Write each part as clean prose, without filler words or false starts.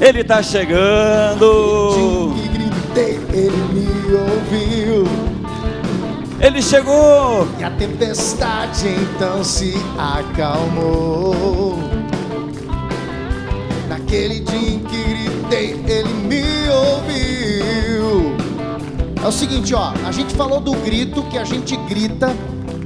Ele está chegando. Que gritei, Ele me ouviu. Ele chegou. E a tempestade então se acalmou. Naquele dia em que gritei, Ele me ouviu. É o seguinte, ó, a gente falou do grito que a gente grita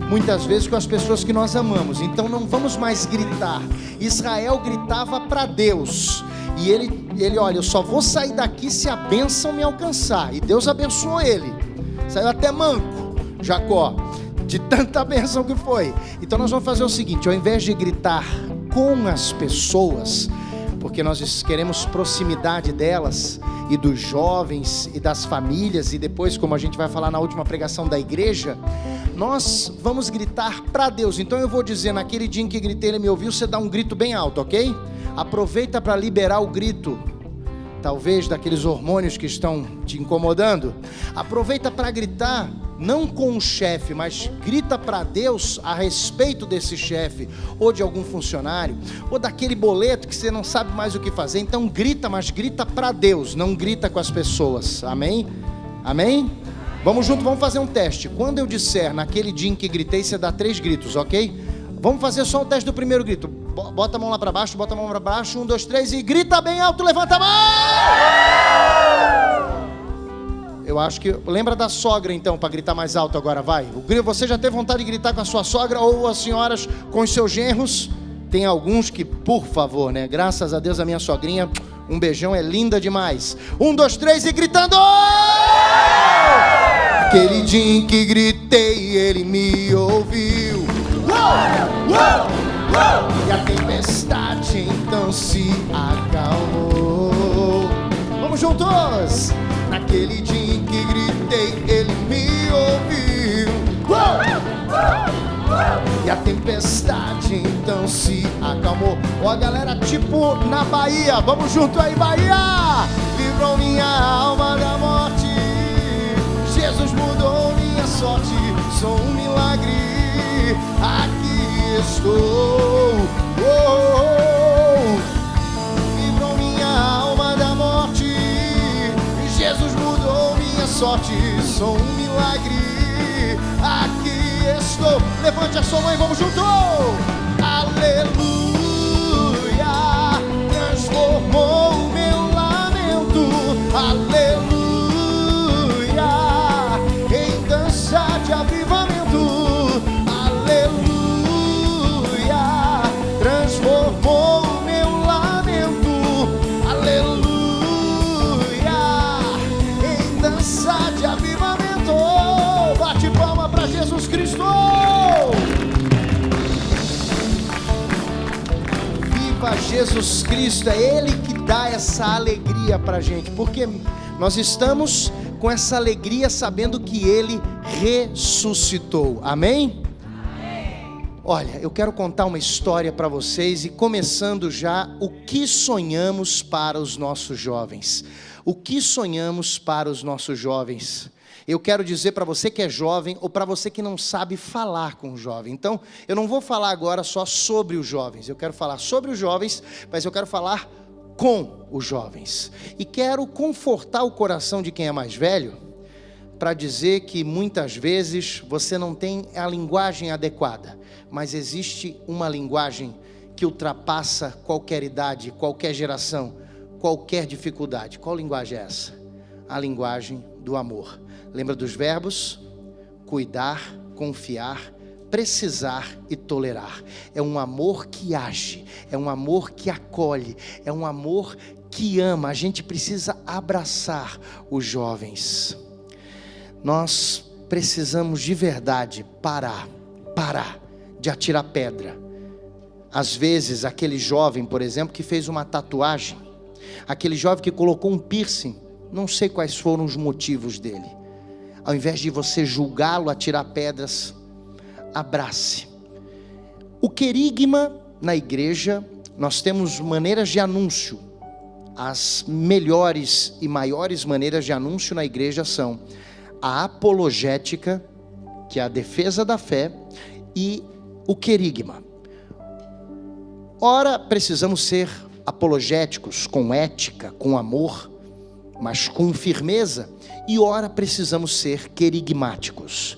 muitas vezes com as pessoas que nós amamos. Então não vamos mais gritar. Israel gritava para Deus. E ele, olha, eu só vou sair daqui se a bênção me alcançar. E Deus abençoou ele. Saiu até manco, Jacó, de tanta bênção que foi. Então nós vamos fazer o seguinte, ao invés de gritar com as pessoas, porque nós queremos proximidade delas e dos jovens e das famílias, e depois, como a gente vai falar na última pregação da igreja, nós vamos gritar para Deus. Então eu vou dizer, naquele dia em que gritei, Ele me ouviu, você dá um grito bem alto, ok? Aproveita para liberar o grito, talvez daqueles hormônios que estão te incomodando. Aproveita para gritar, não com o chefe, mas grita para Deus a respeito desse chefe, ou de algum funcionário, ou daquele boleto que você não sabe mais o que fazer. Então grita, mas grita para Deus, não grita com as pessoas. Amém? Amém? Vamos junto, vamos fazer um teste. Quando eu disser naquele dia em que gritei, você dá 3 gritos, ok? Vamos fazer só o teste do primeiro grito. Bota a mão lá para baixo, bota a mão para baixo, 1, 2, 3 e grita bem alto, levanta a mão! Eu acho que, lembra da sogra então, para gritar mais alto agora, vai. Você já teve vontade de gritar com a sua sogra ou as senhoras com os seus genros? Tem alguns que, por favor, né? Graças a Deus a minha sogrinha, um beijão, é linda demais. 1, 2, 3 e gritando! Aquele dia em que gritei, Ele me ouviu. E a tempestade então se acalmou. Vamos juntos! Naquele dia em que gritei, Ele me ouviu. E a tempestade então se acalmou. Ó, galera, tipo na Bahia. Vamos junto aí, Bahia! Livrou minha alma da morte. Jesus mudou minha sorte. Sou um milagre. Aqui estou. Livrou minha alma da morte. Jesus mudou minha sorte. Sou um milagre. Aqui estou. Levante a sua mão e vamos junto. Aleluia. Transformou o meu lamento. Aleluia. Em dança de avivamento. Aleluia. Transformou o meu lamento. Aleluia. Em dança de avivamento. Bate palma para Jesus Cristo. Viva Jesus Cristo. É Ele que dá essa alegria pra gente, porque nós estamos com essa alegria sabendo que Ele ressuscitou. Amém? Amém. Olha, eu quero contar uma história para vocês, e começando já, o que sonhamos para os nossos jovens. O que sonhamos para os nossos jovens? Eu quero dizer para você que é jovem, ou para você que não sabe falar com o jovem. Então, eu não vou falar agora só sobre os jovens. Eu quero falar sobre os jovens, mas eu quero falar com os jovens. E quero confortar o coração de quem é mais velho, para dizer que muitas vezes você não tem a linguagem adequada, mas existe uma linguagem que ultrapassa qualquer idade, qualquer geração, qualquer dificuldade. Qual linguagem é essa? A linguagem do amor. Lembra dos verbos? Cuidar, confiar, precisar e tolerar. É um amor que age, é um amor que acolhe, é um amor que ama. A gente precisa abraçar os jovens. Nós precisamos de verdade parar de atirar pedra. Às vezes aquele jovem, por exemplo, que fez uma tatuagem, aquele jovem que colocou um piercing, não sei quais foram os motivos dele. Ao invés de você julgá-lo, atirar pedras, abrace. O querigma na igreja, nós temos maneiras de anúncio. As melhores e maiores maneiras de anúncio na igreja são a apologética, que é a defesa da fé, e o querigma. Ora, precisamos ser apologéticos, com ética, com amor, mas com firmeza, e ora precisamos ser querigmáticos.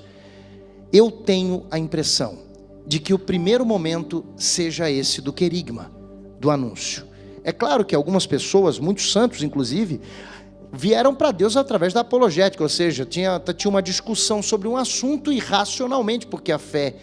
Eu tenho a impressão de que o primeiro momento seja esse do querigma, do anúncio. É claro que algumas pessoas, muitos santos inclusive, vieram para Deus através da apologética, ou seja, tinha uma discussão sobre um assunto irracionalmente, porque a fé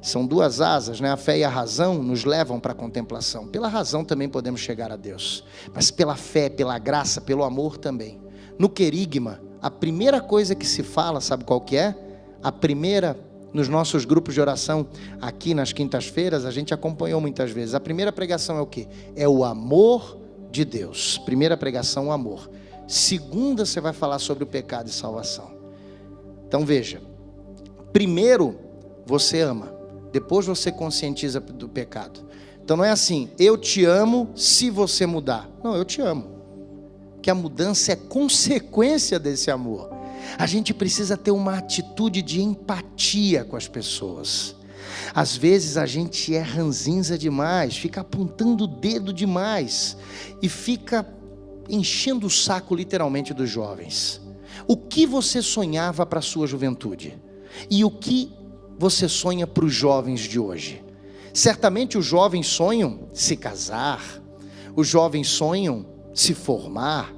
são duas asas, né? A fé e a razão nos levam para a contemplação. Pela razão também podemos chegar a Deus, mas pela fé, pela graça, pelo amor também. No querigma, a primeira coisa que se fala, sabe qual que é? A primeira, nos nossos grupos de oração, aqui nas quintas-feiras, a gente acompanhou muitas vezes. A primeira pregação é o quê? É o amor de Deus. Primeira pregação, o amor. Segunda, você vai falar sobre o pecado e salvação. Então veja, primeiro você ama, depois você conscientiza do pecado. Então não é assim, eu te amo se você mudar. Não, eu te amo. Que a mudança é consequência desse amor. A gente precisa ter uma atitude de empatia com as pessoas. Às vezes a gente é ranzinza demais, fica apontando o dedo demais e fica enchendo o saco literalmente dos jovens. O que você sonhava para a sua juventude? E o que você sonha para os jovens de hoje? Certamente os jovens sonham se casar, os jovens sonham se formar,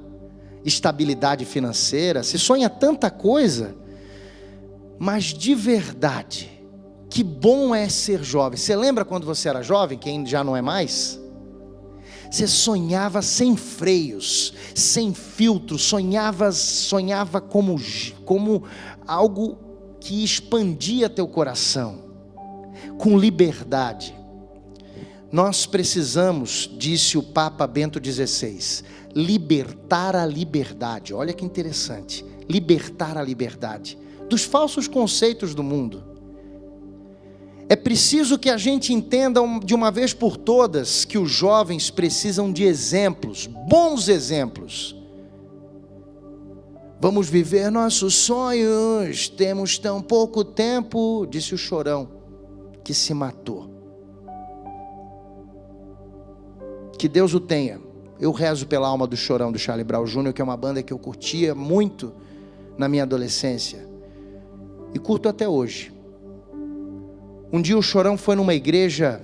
estabilidade financeira, se sonha tanta coisa, mas de verdade, que bom é ser jovem. Você lembra quando você era jovem, quem já não é mais? Você sonhava sem freios, sem filtro, sonhava como algo que expandia teu coração, com liberdade. Nós precisamos, disse o Papa Bento XVI, libertar a liberdade. Olha que interessante, libertar a liberdade dos falsos conceitos do mundo. É preciso que a gente entenda de uma vez por todas que os jovens precisam de exemplos, bons exemplos. Vamos viver nossos sonhos, temos tão pouco tempo, disse o Chorão, que se matou. Que Deus o tenha. Eu rezo pela alma do Chorão, do Charlie Brown Jr., que é uma banda que eu curtia muito na minha adolescência, e curto até hoje. Um dia o Chorão foi numa igreja,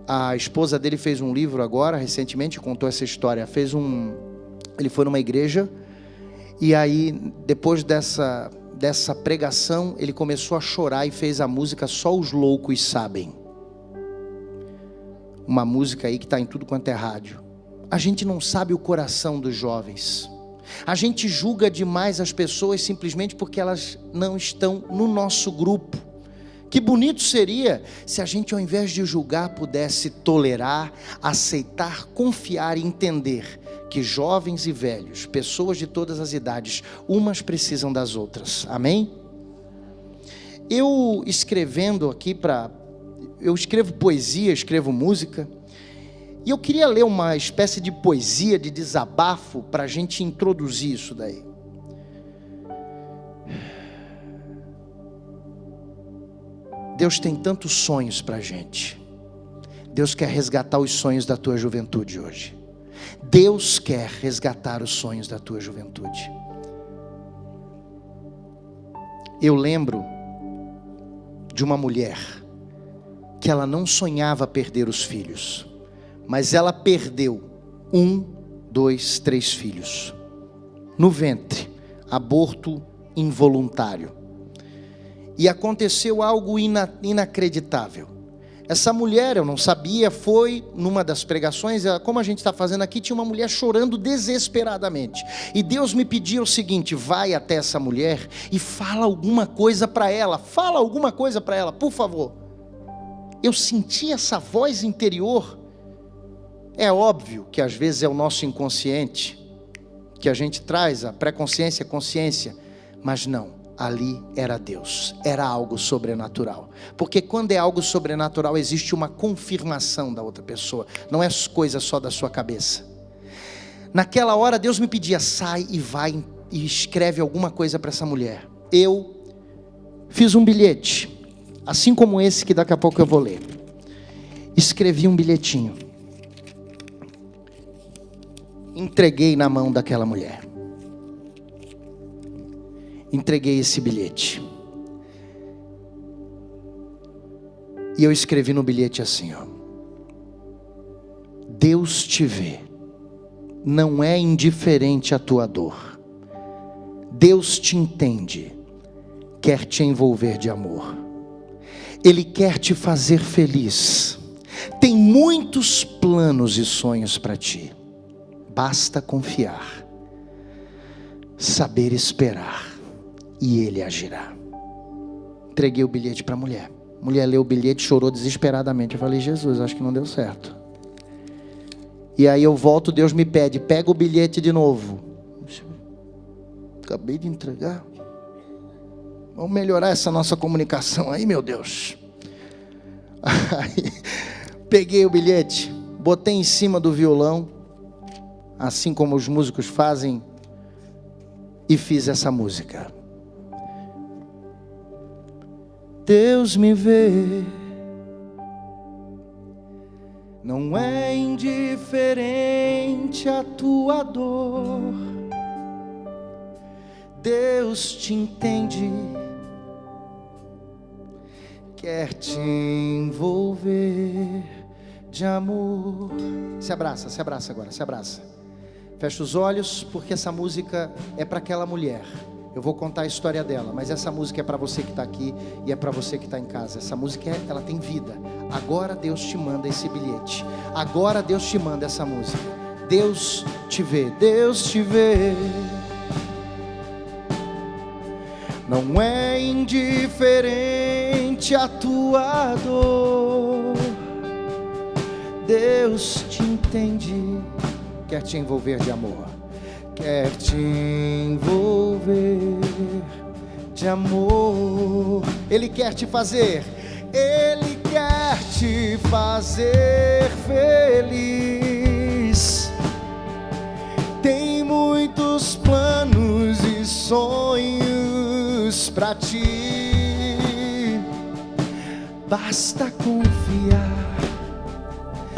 a esposa dele fez um livro agora, recentemente, contou essa história, ele foi numa igreja, e aí depois dessa pregação, ele começou a chorar e fez a música Só os Loucos Sabem. Uma música aí que está em tudo quanto é rádio. A gente não sabe o coração dos jovens. A gente julga demais as pessoas simplesmente porque elas não estão no nosso grupo. Que bonito seria se a gente, ao invés de julgar, pudesse tolerar, aceitar, confiar e entender que jovens e velhos, pessoas de todas as idades, umas precisam das outras. Amém? Eu escrevendo aqui eu escrevo poesia, escrevo música, e eu queria ler uma espécie de poesia, de desabafo, para a gente introduzir isso daí. Deus tem tantos sonhos para a gente. Deus quer resgatar os sonhos da tua juventude hoje. Deus quer resgatar os sonhos da tua juventude. Eu lembro de uma mulher que ela não sonhava perder os filhos, mas ela perdeu 1, 2, 3 filhos no ventre, aborto involuntário, e aconteceu algo inacreditável. Essa mulher, eu não sabia, foi numa das pregações, como a gente está fazendo aqui, tinha uma mulher chorando desesperadamente, e Deus me pediu o seguinte: vai até essa mulher e fala alguma coisa para ela, por favor. Eu senti essa voz interior. É óbvio que às vezes é o nosso inconsciente, que a gente traz a pré-consciência, consciência, mas não, ali era Deus, era algo sobrenatural, porque quando é algo sobrenatural existe uma confirmação da outra pessoa, não é coisa só da sua cabeça. Naquela hora Deus me pedia: sai e vai e escreve alguma coisa para essa mulher. Eu fiz um bilhete, assim como esse que daqui a pouco eu vou ler, escrevi um bilhetinho, entreguei na mão daquela mulher. Entreguei esse bilhete. E eu escrevi no bilhete assim, ó: Deus te vê, não é indiferente à tua dor. Deus te entende, quer te envolver de amor. Ele quer te fazer feliz. Tem muitos planos e sonhos para ti. Basta confiar, saber esperar, e Ele agirá. Entreguei o bilhete para a mulher. A mulher leu o bilhete, chorou desesperadamente. Eu falei: Jesus, acho que não deu certo. E aí eu volto, Deus me pede: pega o bilhete de novo. Acabei de entregar. Vamos melhorar essa nossa comunicação aí, meu Deus. Aí, peguei o bilhete, botei em cima do violão, assim como os músicos fazem, e fiz essa música. Deus me vê, não é indiferente a tua dor. Deus te entende, quer te envolver de amor. Se abraça agora, se abraça. Fecha os olhos, porque essa música é para aquela mulher. Eu vou contar a história dela, mas essa música é para você que está aqui e é para você que está em casa. Essa música, ela tem vida. Agora Deus te manda esse bilhete. Agora Deus te manda essa música. Deus te vê, Deus te vê. Não é indiferente a tua dor. Deus te entende, quer te envolver de amor. Quer te envolver de amor. Ele quer te fazer feliz. Tem muitos planos e sonhos pra ti. Basta confiar,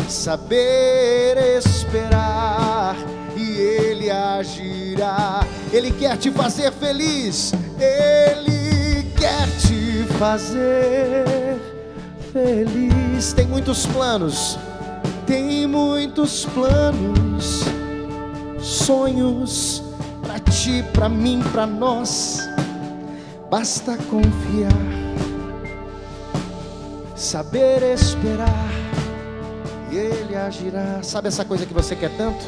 saber esperar, e Ele agirá. Ele quer te fazer feliz. Ele quer te fazer feliz. Tem muitos planos, sonhos pra ti, pra mim, pra nós. Basta confiar, saber esperar, e Ele agirá. Sabe essa coisa que você quer tanto?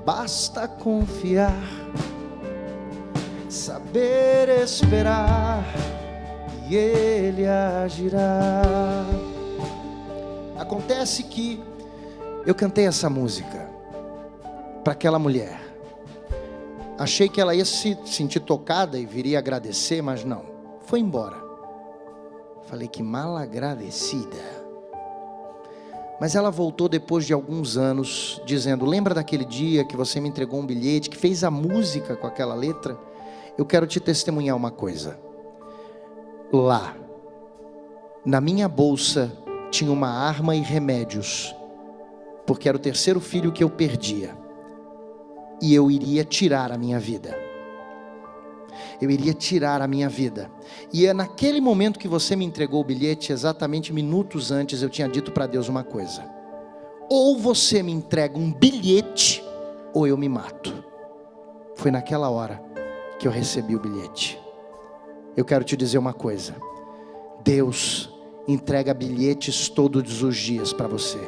Basta confiar, saber esperar, e Ele agirá. Acontece que eu cantei essa música para aquela mulher. Achei que ela ia se sentir tocada e viria agradecer, mas não, foi embora. Falei: que mal agradecida. Mas ela voltou depois de alguns anos, dizendo: lembra daquele dia que você me entregou um bilhete, que fez a música com aquela letra? Eu quero te testemunhar uma coisa. Lá, na minha bolsa, tinha uma arma e remédios, porque era o terceiro filho que eu perdia, e eu iria tirar a minha vida. Eu iria tirar a minha vida. E é naquele momento que você me entregou o bilhete, exatamente minutos antes, eu tinha dito para Deus uma coisa: ou você me entrega um bilhete, ou eu me mato. Foi naquela hora que eu recebi o bilhete. Eu quero te dizer uma coisa: Deus entrega bilhetes todos os dias para você.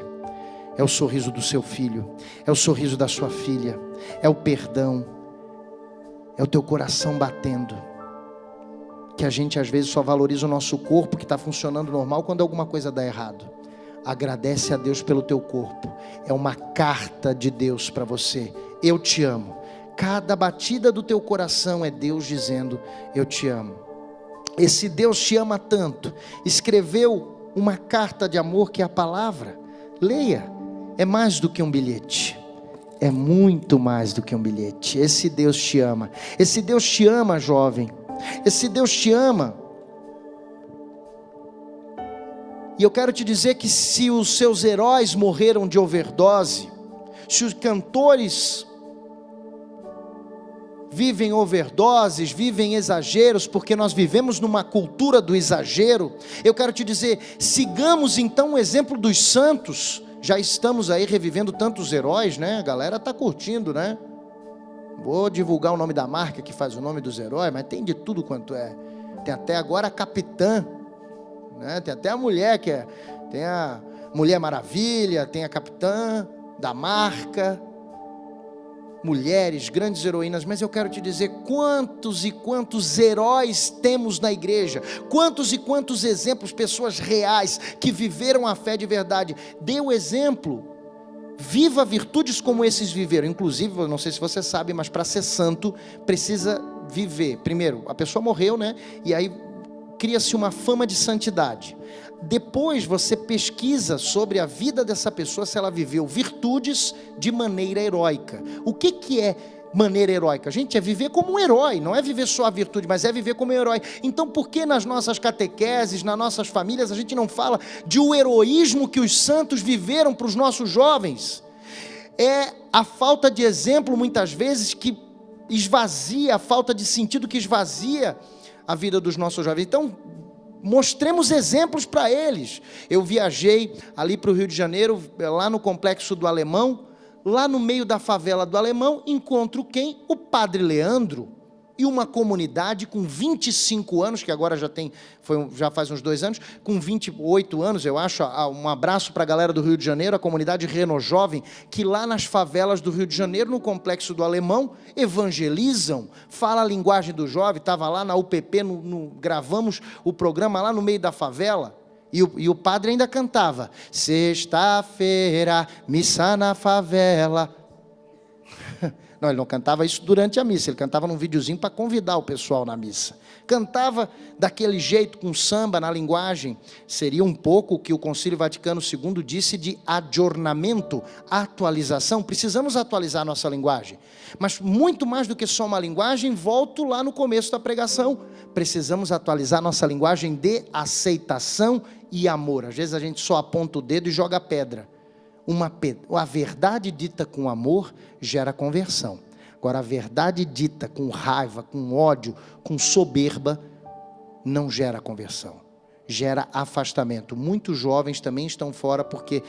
É o sorriso do seu filho, é o sorriso da sua filha, é o perdão, é o teu coração batendo. Que a gente às vezes só valoriza o nosso corpo que está funcionando normal quando alguma coisa dá errado. Agradece a Deus pelo teu corpo. É uma carta de Deus para você: eu te amo. Cada batida do teu coração é Deus dizendo: eu te amo. Esse Deus te ama tanto, escreveu uma carta de amor que é a palavra. Leia, é mais do que um bilhete. É muito mais do que um bilhete. Esse Deus te ama. Esse Deus te ama, jovem. Esse Deus te ama. E eu quero te dizer que se os seus heróis morreram de overdose, se os cantores vivem overdoses, vivem exageros, porque nós vivemos numa cultura do exagero, eu quero te dizer, sigamos então o exemplo dos santos. Já estamos aí revivendo tantos heróis, né? A galera está curtindo, né? Vou divulgar o nome da marca que faz o nome dos heróis, mas tem de tudo quanto é. Tem até agora a Capitã, né? Tem até a mulher que é, tem a Mulher Maravilha, tem a Capitã da marca. Mulheres, grandes heroínas, mas eu quero te dizer quantos e quantos heróis temos na igreja, quantos e quantos exemplos, pessoas reais que viveram a fé de verdade. Dê o exemplo, viva virtudes como esses viveram. Inclusive, eu não sei se você sabe, mas para ser santo precisa viver. Primeiro, a pessoa morreu, né? E aí cria-se uma fama de santidade. Depois você pesquisa sobre a vida dessa pessoa, se ela viveu virtudes de maneira heróica. O que é maneira heróica? Gente, é viver como um herói, não é viver só a virtude, mas é viver como um herói. Então por que nas nossas catequeses, nas nossas famílias, a gente não fala de o heroísmo que os santos viveram para os nossos jovens? É a falta de exemplo muitas vezes que esvazia, a falta de sentido que esvazia a vida dos nossos jovens. Então mostremos exemplos para eles. Eu viajei ali para o Rio de Janeiro, lá no Complexo do Alemão, lá no meio da favela do Alemão, encontro quem? O Padre Leandro, e uma comunidade com 25 anos, que agora já faz uns 2 anos, com 28 anos, eu acho. Um abraço para a galera do Rio de Janeiro, a comunidade Reno Jovem, que lá nas favelas do Rio de Janeiro, no Complexo do Alemão, evangelizam, fala a linguagem do jovem. Estava lá na UPP, gravamos o programa lá no meio da favela, e o padre ainda cantava, sexta-feira, missa na favela. Não, ele não cantava isso durante a missa, ele cantava num videozinho para convidar o pessoal na missa. Cantava daquele jeito, com samba na linguagem. Seria um pouco o que o Concílio Vaticano II disse de adornamento, atualização. Precisamos atualizar a nossa linguagem. Mas muito mais do que só uma linguagem, volto lá no começo da pregação. Precisamos atualizar a nossa linguagem de aceitação e amor. Às vezes a gente só aponta o dedo e joga pedra. A verdade dita com amor gera conversão. Agora, a verdade dita com raiva, com ódio, com soberba, não gera conversão, gera afastamento. Muitos jovens também estão fora porque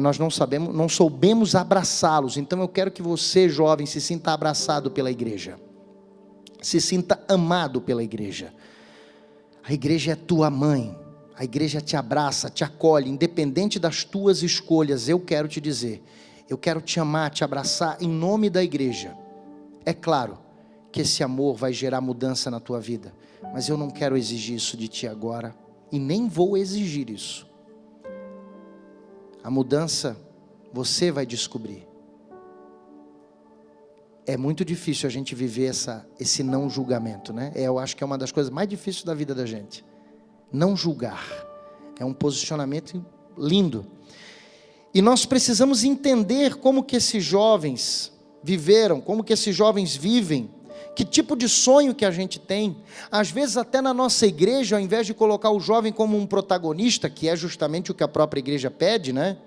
nós não soubemos abraçá-los. Então eu quero que você, jovem, se sinta abraçado pela igreja, se sinta amado pela igreja. A igreja é tua mãe. A igreja te abraça, te acolhe, independente das tuas escolhas. Eu quero te dizer, eu quero te amar, te abraçar em nome da igreja. É claro que esse amor vai gerar mudança na tua vida, mas eu não quero exigir isso de ti agora, e nem vou exigir isso. A mudança você vai descobrir. É muito difícil a gente viver esse não julgamento, né? Eu acho que é uma das coisas mais difíceis da vida da gente. Não julgar, é um posicionamento lindo, e nós precisamos entender como que esses jovens viveram, como que esses jovens vivem, que tipo de sonho que a gente tem. Às vezes até na nossa igreja, ao invés de colocar o jovem como um protagonista, que é justamente o que a própria igreja pede, né?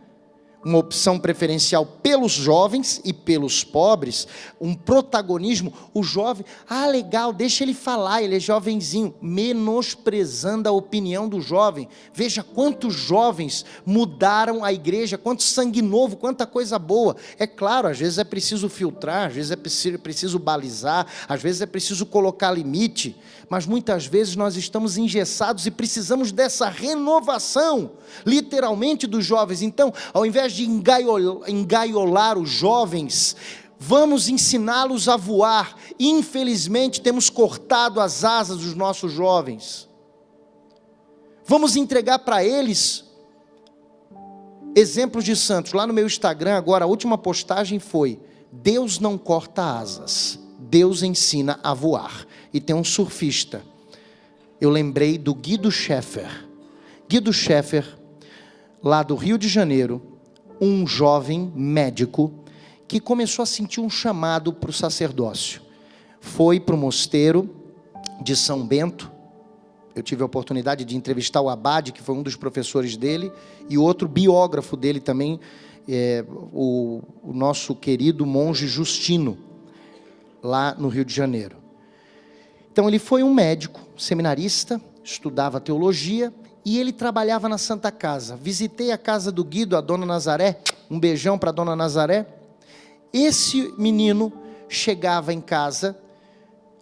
Uma opção preferencial pelos jovens e pelos pobres, um protagonismo, o jovem, legal, deixa ele falar, ele é jovenzinho, menosprezando a opinião do jovem. Veja quantos jovens mudaram a igreja, quanto sangue novo, quanta coisa boa. É claro, às vezes é preciso filtrar, às vezes é preciso balizar, às vezes é preciso colocar limite, mas muitas vezes nós estamos engessados e precisamos dessa renovação, literalmente, dos jovens. Então, ao invés de engaiolar os jovens, vamos ensiná-los a voar. Infelizmente temos cortado as asas dos nossos jovens. Vamos entregar para eles exemplos de santos. Lá no meu Instagram agora, a última postagem foi: Deus não corta asas, Deus ensina a voar. E tem um surfista, eu lembrei do Guido Scheffer. Guido Scheffer, lá do Rio de Janeiro, um jovem médico que começou a sentir um chamado para o sacerdócio. Foi para o mosteiro de São Bento, Eu tive a oportunidade de entrevistar o Abade, que foi um dos professores dele, e outro biógrafo dele também, o nosso querido monge Justino, lá no Rio de Janeiro. Então ele foi um médico, seminarista, estudava teologia, e ele trabalhava na Santa Casa. Visitei a casa do Guido, a Dona Nazaré, um beijão para a Dona Nazaré. Esse menino chegava em casa,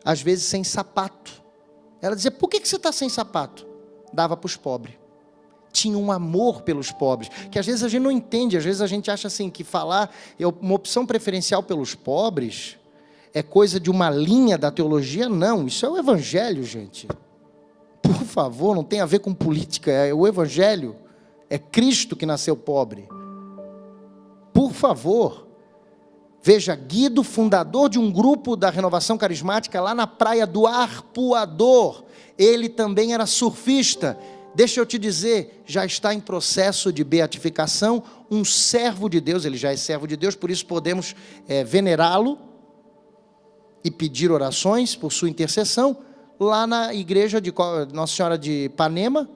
às vezes sem sapato. Ela dizia, por que você está sem sapato? Dava para os pobres. Tinha um amor pelos pobres, que às vezes a gente não entende, às vezes a gente acha assim, que falar uma opção preferencial pelos pobres é coisa de uma linha da teologia. Não, isso é o evangelho, gente. Por favor, não tem a ver com política, é o evangelho. É Cristo que nasceu pobre. Por favor. Veja, Guido, fundador de um grupo da Renovação Carismática lá na praia do Arpoador. Ele também era surfista. Deixa eu te dizer, já está em processo de beatificação, um servo de Deus, ele já é servo de Deus, por isso podemos venerá-lo e pedir orações por sua intercessão, lá na igreja de Nossa Senhora de Ipanema.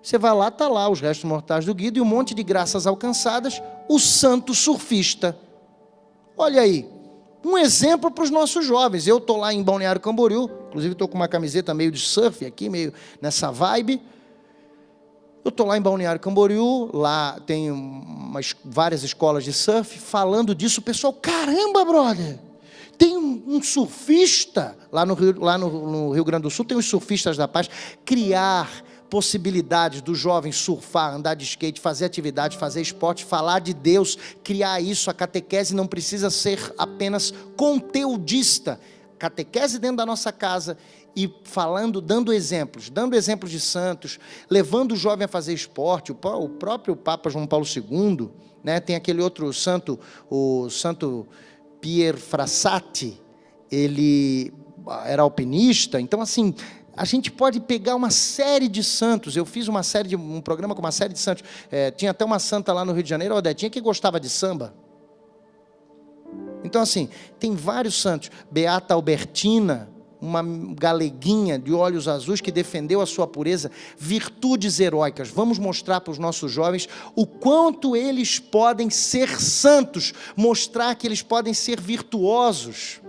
Você vai lá, está lá os restos mortais do Guido e um monte de graças alcançadas, o santo surfista. Olha aí, um exemplo para os nossos jovens. Eu estou lá em Balneário Camboriú, inclusive estou com uma camiseta meio de surf aqui, meio nessa vibe. Eu estou lá em Balneário Camboriú, lá tem várias escolas de surf, falando disso, o pessoal, caramba, brother, tem um surfista, lá no Rio Grande do Sul, tem os surfistas da paz, criar possibilidades do jovem surfar, andar de skate, fazer atividade, fazer esporte, falar de Deus, criar isso. A catequese não precisa ser apenas conteudista, catequese dentro da nossa casa e falando, dando exemplos de santos, levando o jovem a fazer esporte. O próprio Papa João Paulo II, né, tem aquele outro santo, o santo Pier Frassati, ele era alpinista. Então assim, a gente pode pegar uma série de santos. Eu fiz um programa com uma série de santos. Tinha até uma santa lá no Rio de Janeiro, Odetinha, que gostava de samba. Então assim, tem vários santos. Beata Albertina, uma galeguinha de olhos azuis que defendeu a sua pureza. Virtudes heróicas. Vamos mostrar para os nossos jovens o quanto eles podem ser santos, mostrar que eles podem ser virtuosos.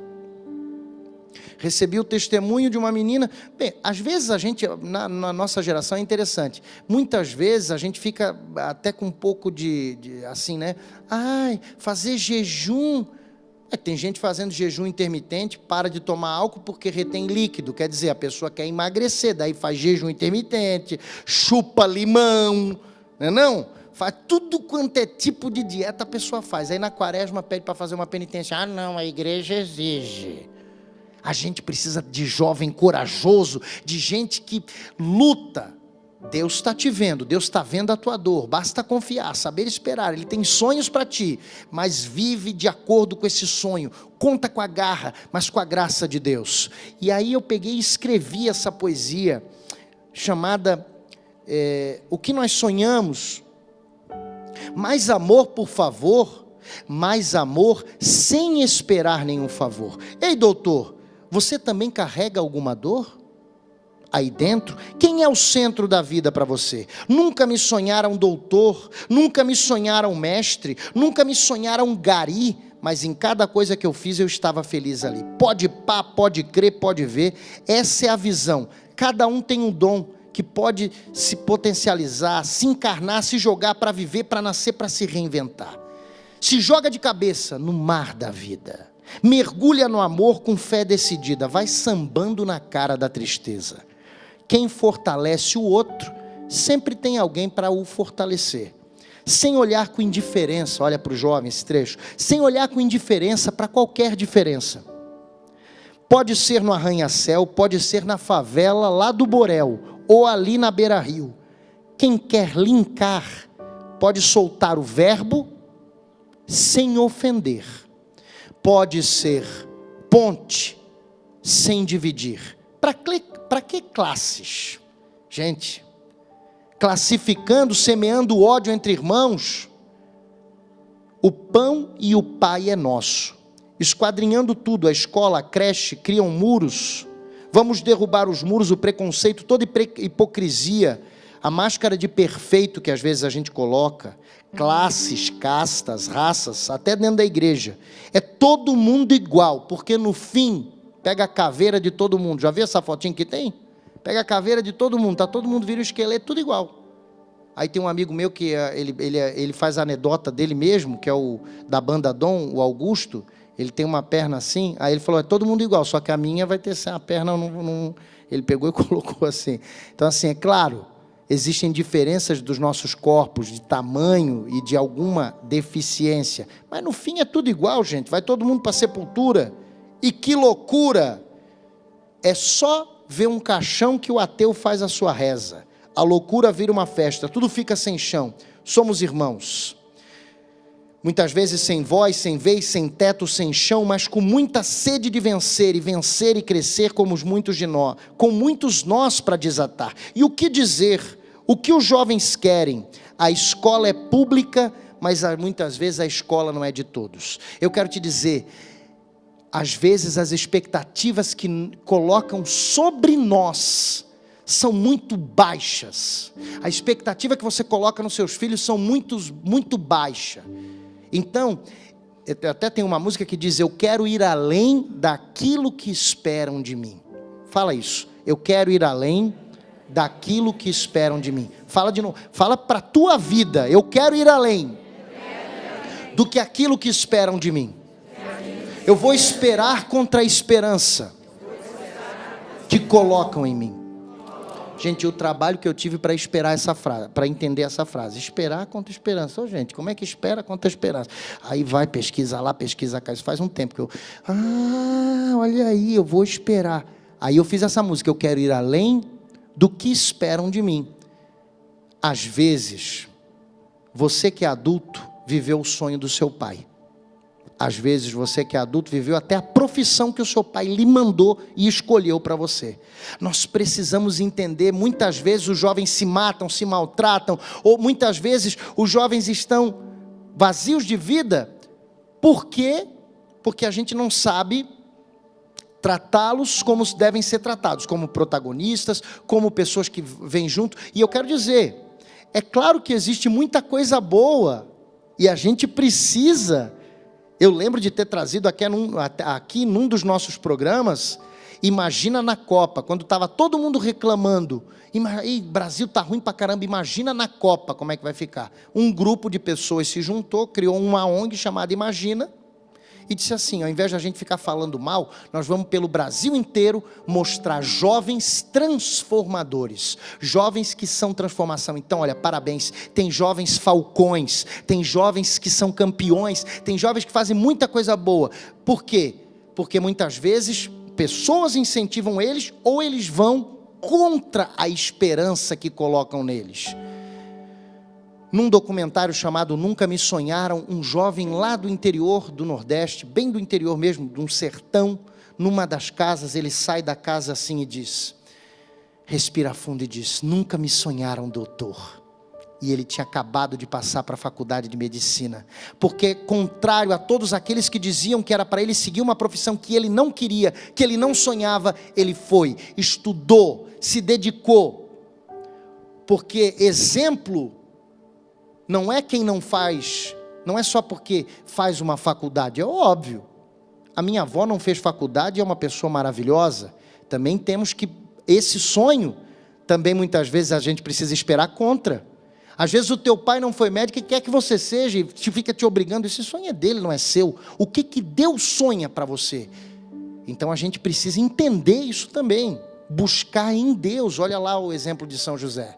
Recebi o testemunho de uma menina. Bem, às vezes a gente, na nossa geração é interessante, muitas vezes a gente fica até com um pouco assim, né? Ai, fazer jejum. Tem gente fazendo jejum intermitente, para de tomar álcool porque retém líquido, quer dizer, a pessoa quer emagrecer, daí faz jejum intermitente, chupa limão, não? Faz tudo quanto é tipo de dieta a pessoa faz. Aí na quaresma pede para fazer uma penitência. Ah não, a igreja exige. A gente precisa de jovem corajoso, de gente que luta. Deus está te vendo, Deus está vendo a tua dor, basta confiar, saber esperar. Ele tem sonhos para ti, mas vive de acordo com esse sonho, conta com a garra, mas com a graça de Deus. E aí eu peguei e escrevi essa poesia, chamada O que nós sonhamos. Mais amor, por favor, mais amor sem esperar nenhum favor. Ei, doutor, você também carrega alguma dor? Aí dentro, quem é o centro da vida para você? Nunca me sonharam doutor, nunca me sonharam mestre, nunca me sonharam gari, mas em cada coisa que eu fiz eu estava feliz ali. Pode pá, pode crer, pode ver, essa é a visão. Cada um tem um dom que pode se potencializar, se encarnar, se jogar para viver, para nascer, para se reinventar. Se joga de cabeça no mar da vida. Mergulha no amor com fé decidida, vai sambando na cara da tristeza. Quem fortalece o outro, sempre tem alguém para o fortalecer. Sem olhar com indiferença, olha para o jovem esse trecho, sem olhar com indiferença para qualquer diferença. Pode ser no arranha-céu, pode ser na favela lá do Borel, ou ali na beira-rio. Quem quer linkar, pode soltar o verbo sem ofender. Pode ser ponte, sem dividir. Para que classes? Gente, classificando, semeando ódio entre irmãos. O pão e o pai é nosso. Esquadrinhando tudo, a escola, a creche, criam muros. Vamos derrubar os muros, o preconceito, toda hipocrisia, a máscara de perfeito que às vezes a gente coloca, classes, castas, raças, até dentro da igreja. É todo mundo igual, porque no fim, pega a caveira de todo mundo. Já viu essa fotinha que tem? Pega a caveira de todo mundo, todo mundo vira um esqueleto, tudo igual. Aí tem um amigo meu que ele faz a anedota dele mesmo, que é o da banda Dom, o Augusto. Ele tem uma perna assim, aí ele falou, é todo mundo igual, só que a minha vai ter a perna, ele pegou e colocou assim. Então assim, é claro, existem diferenças dos nossos corpos, de tamanho e de alguma deficiência, mas no fim é tudo igual, gente, vai todo mundo para a sepultura, e que loucura, é só ver um caixão que o ateu faz a sua reza, a loucura vira uma festa, tudo fica sem chão, somos irmãos, muitas vezes sem voz, sem vez, sem teto, sem chão, mas com muita sede de vencer e crescer como muitos de nós, com muitos nós para desatar. E o que dizer? O que os jovens querem? A escola é pública, mas muitas vezes a escola não é de todos. Eu quero te dizer, às vezes as expectativas que colocam sobre nós são muito baixas. A expectativa que você coloca nos seus filhos são muito baixa. Então, até tem uma música que diz, eu quero ir além daquilo que esperam de mim. Fala isso, eu quero ir além daquilo que esperam de mim. Fala de novo, fala para a tua vida, eu quero ir além do que aquilo que esperam de mim. Eu vou esperar contra a esperança que colocam em mim. Gente, o trabalho que eu tive para esperar essa frase, para entender essa frase, esperar contra esperança. Ô, gente, como é que espera contra esperança? Aí vai, pesquisa lá, pesquisa cá. Isso faz um tempo que eu, olha aí, eu vou esperar. Aí eu fiz essa música, eu quero ir além do que esperam de mim. Às vezes, você que é adulto, viveu o sonho do seu pai. Às vezes você que é adulto viveu até a profissão que o seu pai lhe mandou e escolheu para você. Nós precisamos entender, muitas vezes os jovens se matam, se maltratam, ou muitas vezes os jovens estão vazios de vida. Por quê? Porque a gente não sabe tratá-los como devem ser tratados, como protagonistas, como pessoas que vêm junto. E eu quero dizer, é claro que existe muita coisa boa, e a gente precisa. Eu lembro de ter trazido aqui num dos nossos programas, imagina na Copa, quando estava todo mundo reclamando, Brasil está ruim pra caramba, imagina na Copa como é que vai ficar. Um grupo de pessoas se juntou, criou uma ONG chamada Imagina, e disse assim, ao invés de a gente ficar falando mal, nós vamos pelo Brasil inteiro mostrar jovens transformadores, jovens que são transformação. Então olha, parabéns, tem jovens falcões, tem jovens que são campeões, tem jovens que fazem muita coisa boa. Por quê? Porque muitas vezes pessoas incentivam eles, ou eles vão contra a esperança que colocam neles. Num documentário chamado Nunca Me Sonharam, um jovem lá do interior do Nordeste, bem do interior mesmo, de um sertão, numa das casas, ele sai da casa assim e diz, respira fundo e diz, nunca me sonharam doutor. E ele tinha acabado de passar para a faculdade de medicina, porque contrário a todos aqueles que diziam que era para ele seguir uma profissão que ele não queria, que ele não sonhava, ele foi, estudou, se dedicou, porque exemplo não é quem não faz, não é só porque faz uma faculdade, é óbvio. A minha avó não fez faculdade, é uma pessoa maravilhosa. Também temos que, esse sonho, também muitas vezes a gente precisa esperar contra. Às vezes o teu pai não foi médico e quer que você seja, e fica te obrigando, esse sonho é dele, não é seu. O que Deus sonha para você? Então a gente precisa entender isso também, buscar em Deus. Olha lá o exemplo de São José.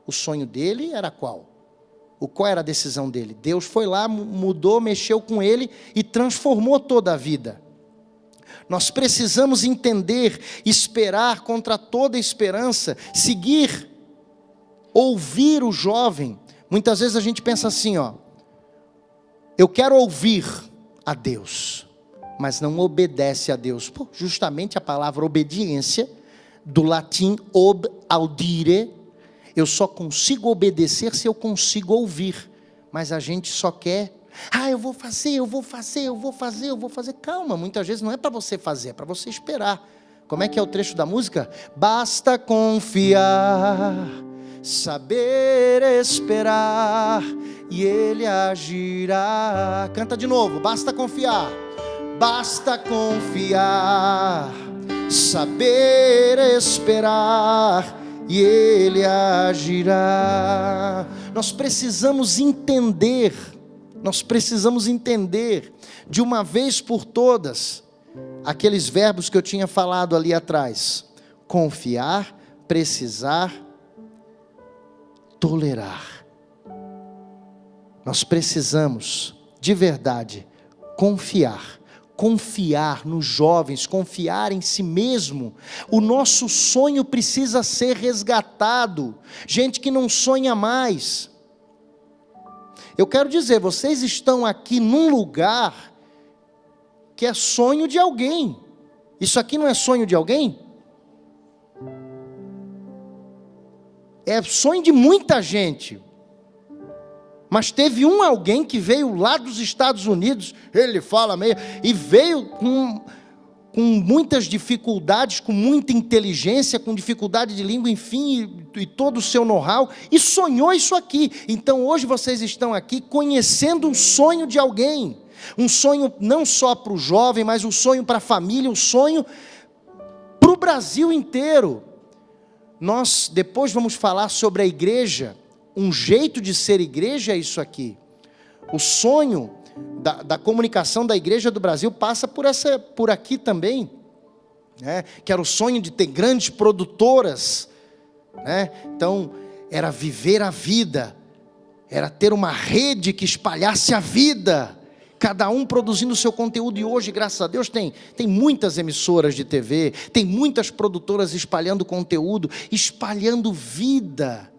O sonho dele era qual? Qual era a decisão dele? Deus foi lá, mudou, mexeu com ele e transformou toda a vida. Nós precisamos entender, esperar contra toda esperança, seguir, ouvir o jovem. Muitas vezes a gente pensa assim, eu quero ouvir a Deus, mas não obedece a Deus. Justamente a palavra obediência, do latim ob audire, eu só consigo obedecer se eu consigo ouvir, mas a gente só quer, eu vou fazer, calma, muitas vezes não é para você fazer, é para você esperar, Como é que é o trecho da música? Basta confiar, saber esperar, e Ele agirá. Canta de novo. Basta confiar, basta confiar, saber esperar, e Ele agirá. Nós precisamos entender de uma vez por todas aqueles verbos que eu tinha falado ali atrás: confiar, precisar, tolerar. Nós precisamos, de verdade, confiar nos jovens, confiar em si mesmo. O nosso sonho precisa ser resgatado. Gente que não sonha mais. Eu quero dizer, vocês estão aqui num lugar que é sonho de alguém. Isso aqui não é sonho de alguém? É sonho de muita gente. Mas teve alguém que veio lá dos Estados Unidos, ele fala meio, e veio com muitas dificuldades, com muita inteligência, com dificuldade de língua, enfim, e todo o seu know-how, e sonhou isso aqui. Então hoje vocês estão aqui conhecendo um sonho de alguém, um sonho não só para o jovem, mas um sonho para a família, um sonho para o Brasil inteiro. Nós depois vamos falar sobre a igreja. Um jeito de ser igreja é isso aqui. O sonho da comunicação da igreja do Brasil passa por aqui também, né? Que era o sonho de ter grandes produtoras, né? Então era viver a vida, era ter uma rede que espalhasse a vida, cada um produzindo o seu conteúdo. E hoje, graças a Deus, tem muitas emissoras de TV, tem muitas produtoras espalhando conteúdo, espalhando vida,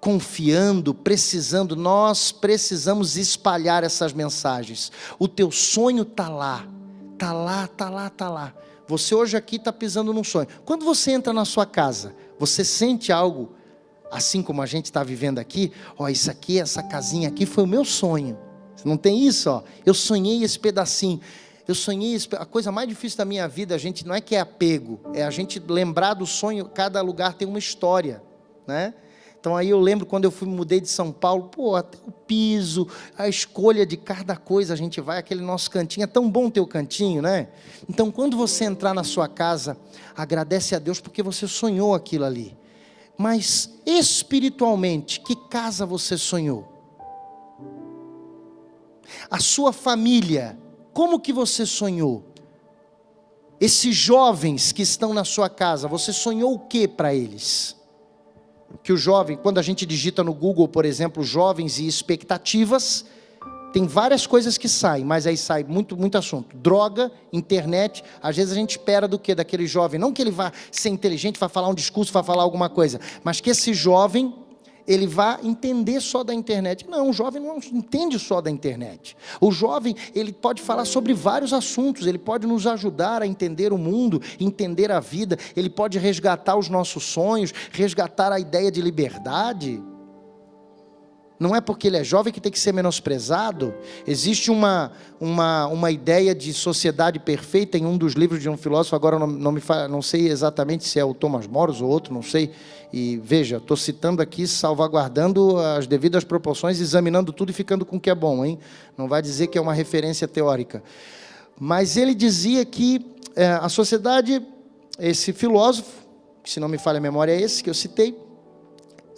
confiando, precisando. Nós precisamos espalhar essas mensagens. O teu sonho está lá. Você hoje aqui está pisando num sonho. Quando você entra na sua casa, você sente algo, assim como a gente está vivendo aqui? Isso aqui, essa casinha aqui foi o meu sonho. Não tem isso? Eu sonhei esse pedacinho. A coisa mais difícil da minha vida, a gente não é que é apego, é a gente lembrar do sonho. Cada lugar tem uma história, né? Então aí eu lembro quando eu mudei de São Paulo, até o piso, a escolha de cada coisa, a gente vai, aquele nosso cantinho, é tão bom ter o cantinho, né? Então quando você entrar na sua casa, agradece a Deus porque você sonhou aquilo ali. Mas espiritualmente, que casa você sonhou? A sua família, como que você sonhou? Esses jovens que estão na sua casa, você sonhou o que para eles? Que o jovem, quando a gente digita no Google, por exemplo, jovens e expectativas, tem várias coisas que saem, mas aí sai muito assunto. Droga, internet. Às vezes a gente espera do quê? Daquele jovem, não que ele vá ser inteligente, vá falar um discurso, vá falar alguma coisa, mas que esse jovem, ele vá entender só da internet. Não, o jovem não entende só da internet. O jovem, ele pode falar sobre vários assuntos, ele pode nos ajudar a entender o mundo, entender a vida, ele pode resgatar os nossos sonhos, resgatar a ideia de liberdade. Não é porque ele é jovem que tem que ser menosprezado. Existe uma ideia de sociedade perfeita em um dos livros de um filósofo, agora não sei exatamente se é o Thomas More ou outro, não sei. E veja, estou citando aqui, salvaguardando as devidas proporções, examinando tudo e ficando com o que é bom, hein? Não vai dizer que é uma referência teórica. Mas ele dizia que a sociedade, esse filósofo, se não me falha a memória é esse que eu citei,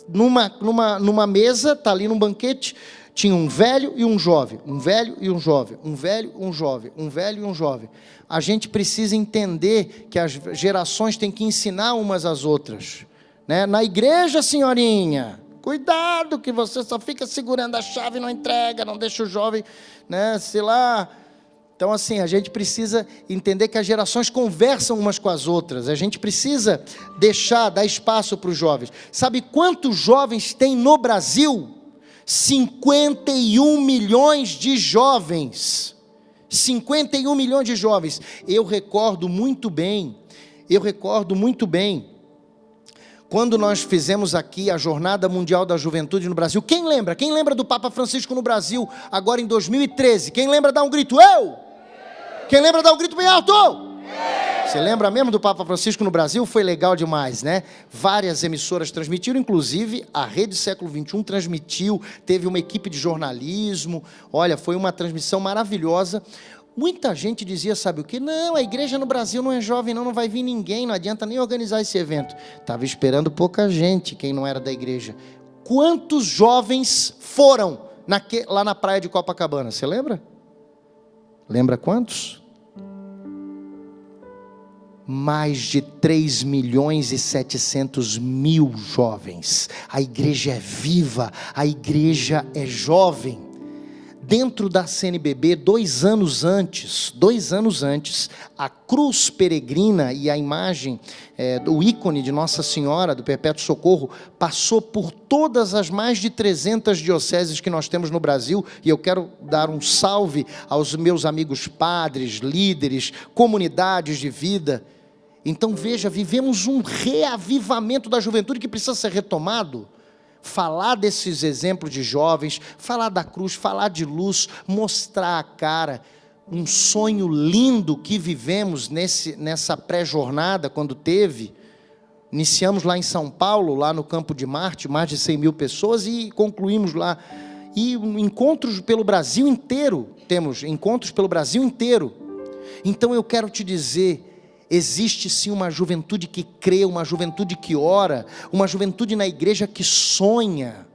numa mesa, está ali num banquete, tinha um velho e um jovem, um velho e um jovem, um velho e um jovem, um velho e um jovem. A gente precisa entender que as gerações têm que ensinar umas às outras, né? Na igreja, senhorinha, cuidado que você só fica segurando a chave e não entrega, não deixa o jovem, né, sei lá. Então assim, a gente precisa entender que as gerações conversam umas com as outras, a gente precisa dar espaço para os jovens. Sabe quantos jovens tem no Brasil? 51 milhões de jovens, 51 milhões de jovens. Eu recordo muito bem, quando nós fizemos aqui a Jornada Mundial da Juventude no Brasil. Quem lembra? Quem lembra do Papa Francisco no Brasil, agora em 2013? Quem lembra, dá um grito, eu! Quem lembra, dá um grito bem alto! Você lembra mesmo do Papa Francisco no Brasil? Foi legal demais, né? Várias emissoras transmitiram, inclusive a Rede Século XXI transmitiu, teve uma equipe de jornalismo. Olha, foi uma transmissão maravilhosa. Muita gente dizia, sabe o quê? Não, a igreja no Brasil não é jovem, não vai vir ninguém, não adianta nem organizar esse evento. Estava esperando pouca gente, quem não era da igreja. Quantos jovens foram lá na praia de Copacabana? Você lembra? Lembra quantos? Mais de 3.700.000 jovens. A igreja é viva, a igreja é jovem. Dentro da CNBB, 2 anos antes, a cruz peregrina e a imagem, o ícone de Nossa Senhora, do Perpétuo Socorro, passou por todas as mais de 300 dioceses que nós temos no Brasil, e eu quero dar um salve aos meus amigos padres, líderes, comunidades de vida. Então veja, vivemos um reavivamento da juventude que precisa ser retomado. Falar desses exemplos de jovens, falar da cruz, falar de luz, mostrar a cara, um sonho lindo que vivemos nessa pré-jornada, quando iniciamos lá em São Paulo, lá no Campo de Marte, mais de 100.000 pessoas, e concluímos lá, e encontros pelo Brasil inteiro, temos encontros pelo Brasil inteiro. Então eu quero te dizer, existe sim uma juventude que crê, uma juventude que ora, uma juventude na igreja que sonha.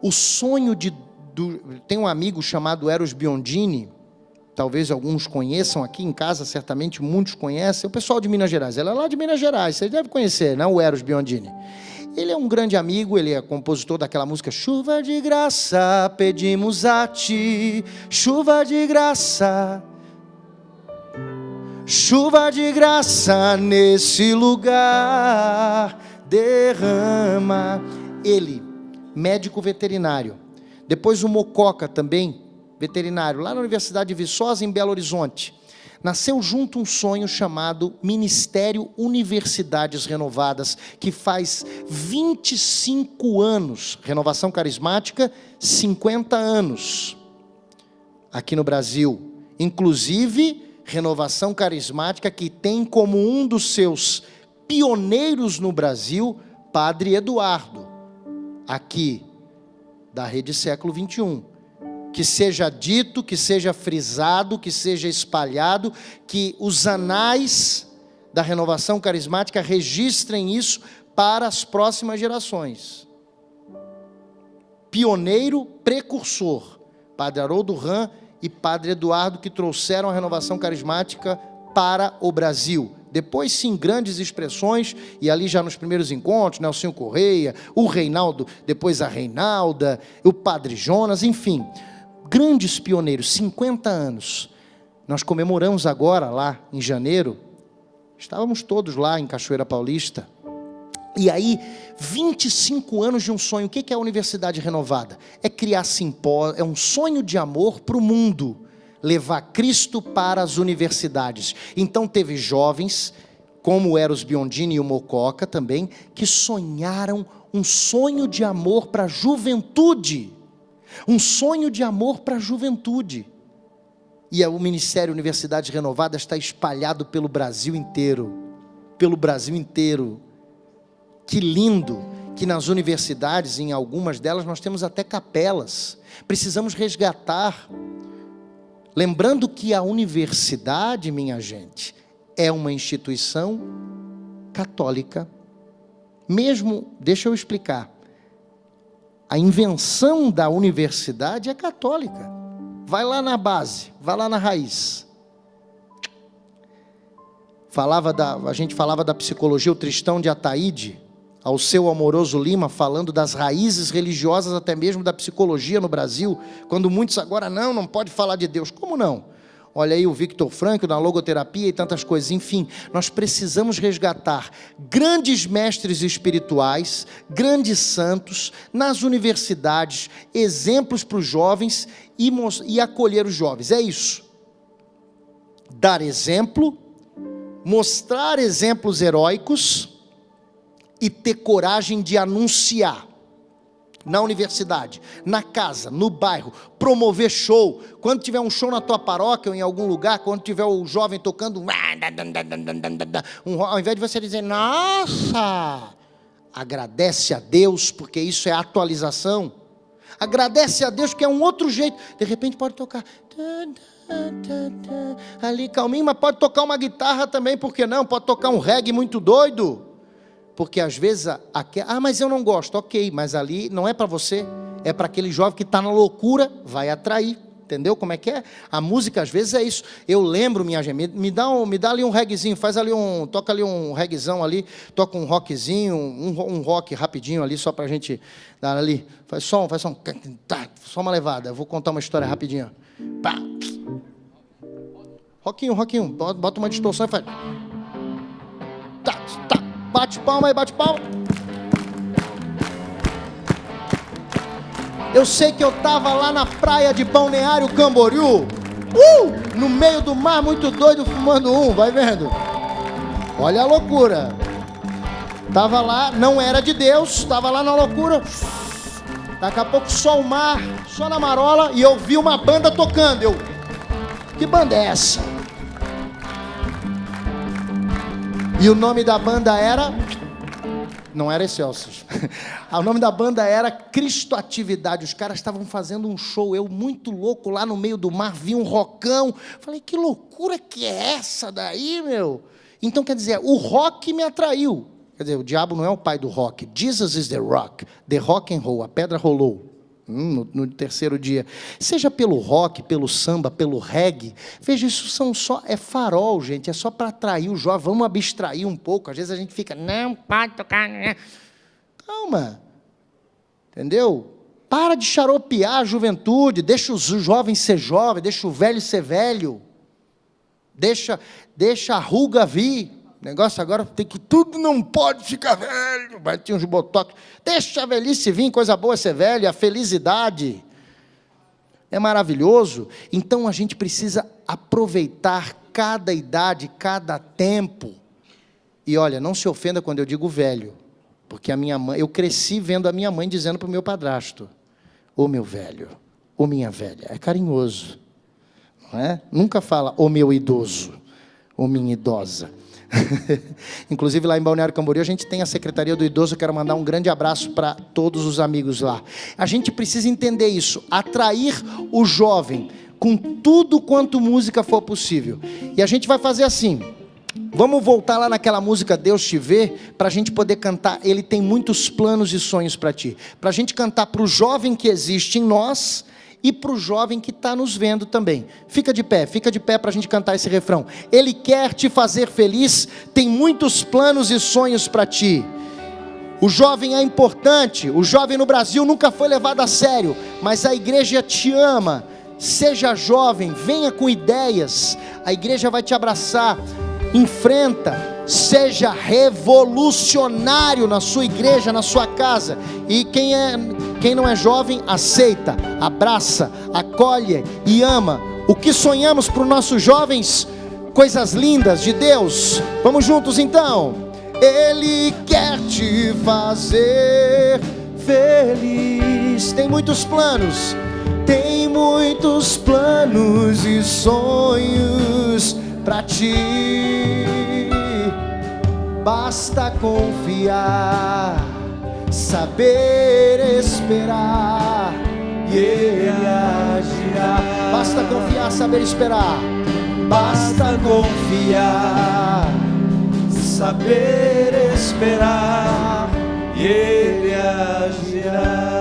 O sonho tem um amigo chamado Eros Biondini, talvez alguns conheçam aqui em casa, certamente muitos conhecem, o pessoal de Minas Gerais, ela é lá de Minas Gerais, vocês devem conhecer, né? O Eros Biondini. Ele é um grande amigo, ele é compositor daquela música, chuva de graça, pedimos a ti, chuva de graça, chuva de graça nesse lugar, derrama. Ele, médico veterinário. Depois o Mococa também, veterinário, lá na Universidade de Viçosa, em Belo Horizonte. Nasceu junto um sonho chamado Ministério Universidades Renovadas, que faz 25 anos, renovação carismática, 50 anos, aqui no Brasil. Inclusive, renovação carismática que tem como um dos seus pioneiros no Brasil, Padre Eduardo, aqui da Rede Século XXI. Que seja dito, que seja frisado, que seja espalhado, que os anais da renovação carismática registrem isso para as próximas gerações. Pioneiro, precursor, Padre Haroldo Ram e Padre Eduardo, que trouxeram a renovação carismática para o Brasil. Depois sim, grandes expressões, e ali já nos primeiros encontros, Nelsinho Correia, o Reinaldo, depois a Reinalda, o Padre Jonas, enfim, grandes pioneiros, 50 anos. Nós comemoramos agora lá em janeiro, estávamos todos lá em Cachoeira Paulista, e aí, 25 anos de um sonho. O que é a Universidade Renovada? É criar simpósio, é um sonho de amor para o mundo, levar Cristo para as universidades. Então teve jovens, como o Eros Biondini e o Mococa também, que sonharam um sonho de amor para a juventude. Um sonho de amor para a juventude. E o Ministério Universidades Renovadas está espalhado pelo Brasil inteiro. Pelo Brasil inteiro. Que lindo que nas universidades, em algumas delas, nós temos até capelas. Precisamos resgatar. Lembrando que a universidade, minha gente, é uma instituição católica. Mesmo, deixa eu explicar, a invenção da universidade é católica. Vai lá na base, vai lá na raiz. A gente falava da psicologia, o Tristão de Ataíde, ao seu Amoroso Lima, falando das raízes religiosas, até mesmo da psicologia no Brasil, quando muitos agora, não pode falar de Deus. Como não? Olha aí o Victor Frankl na logoterapia e tantas coisas. Enfim, nós precisamos resgatar grandes mestres espirituais, grandes santos, nas universidades, exemplos para os jovens e acolher os jovens. É isso. Dar exemplo, mostrar exemplos heróicos, e ter coragem de anunciar. na universidade, na casa, no bairro, promover show. Quando tiver um show na tua paróquia ou em algum lugar, quando tiver o jovem tocando, ao invés de você dizer, nossa, agradece a Deus, porque isso é atualização. Agradece a Deus, que é um outro jeito. De repente pode tocar ali calminho, mas pode tocar uma guitarra também, por que não? Pode tocar um reggae muito doido. Porque às vezes, mas eu não gosto, ok, mas ali não é para você, é para aquele jovem que está na loucura, vai atrair, entendeu como é que é? A música às vezes é isso. Eu lembro, minha gente, me dá ali um reggaezinho, toca ali um reggaezão ali, toca um rockzinho, um rock rapidinho ali, só para a gente dar ali, faz som, tá, só uma levada, eu vou contar uma história rapidinho, pá. Rockinho, bota uma distorção e faz, tá, bate palma aí, bate palma. Eu sei que eu estava lá na praia de Balneário Camboriú, no meio do mar, muito doido, fumando vai vendo? Olha a loucura. Estava lá, não era de Deus, estava lá na loucura. Daqui a pouco só o mar, só na marola, e eu vi uma banda tocando. Que banda é essa? E o nome da banda era... Não era Excelsior. O nome da banda era Cristo Atividade. Os caras estavam fazendo um show. Eu, muito louco, lá no meio do mar, vi um rockão. Falei, que loucura que é essa daí, meu? Então, quer dizer, o rock me atraiu. Quer dizer, o diabo não é o pai do rock. Jesus is the rock. The rock and roll. A pedra rolou. No terceiro dia, seja pelo rock, pelo samba, pelo reggae, veja, isso é farol, gente, é só para atrair o jovem, vamos abstrair um pouco, às vezes a gente fica, não pode tocar, né? Calma, entendeu? Para de xaropear a juventude, deixa os jovens ser jovens, deixa o velho ser velho, deixa a ruga vir. O negócio agora tem que tudo não pode ficar velho, vai ter uns botox. Deixa a velhice vir, coisa boa ser velho, a felicidade é maravilhoso. Então a gente precisa aproveitar cada idade, cada tempo. E olha, não se ofenda quando eu digo velho, porque a minha mãe, eu cresci vendo a minha mãe dizendo para o meu padrasto, ô meu velho, ô minha velha, é carinhoso, não é? Nunca fala ô meu idoso, ô minha idosa. Inclusive lá em Balneário Camboriú a gente tem a Secretaria do Idoso. Eu quero mandar um grande abraço para todos os amigos lá. A gente precisa entender isso, atrair o jovem com tudo quanto música for possível. E a gente vai fazer assim, vamos voltar lá naquela música Deus te vê, para a gente poder cantar. Ele tem muitos planos e sonhos para ti, para a gente cantar para o jovem que existe em nós e para o jovem que está nos vendo também. Fica de pé para a gente cantar esse refrão. Ele quer te fazer feliz, tem muitos planos e sonhos para ti. O jovem é importante, o jovem no Brasil nunca foi levado a sério, mas a igreja te ama. Seja jovem, venha com ideias, a igreja vai te abraçar. Enfrenta, seja revolucionário na sua igreja, na sua casa. E quem não é jovem, aceita, abraça, acolhe e ama. O que sonhamos para os nossos jovens? Coisas lindas de Deus. Vamos juntos então. Ele quer te fazer feliz. Tem muitos planos e sonhos para ti. Basta confiar, saber esperar, e Ele agirá. Basta confiar, saber esperar. Basta confiar, saber esperar, e Ele agirá.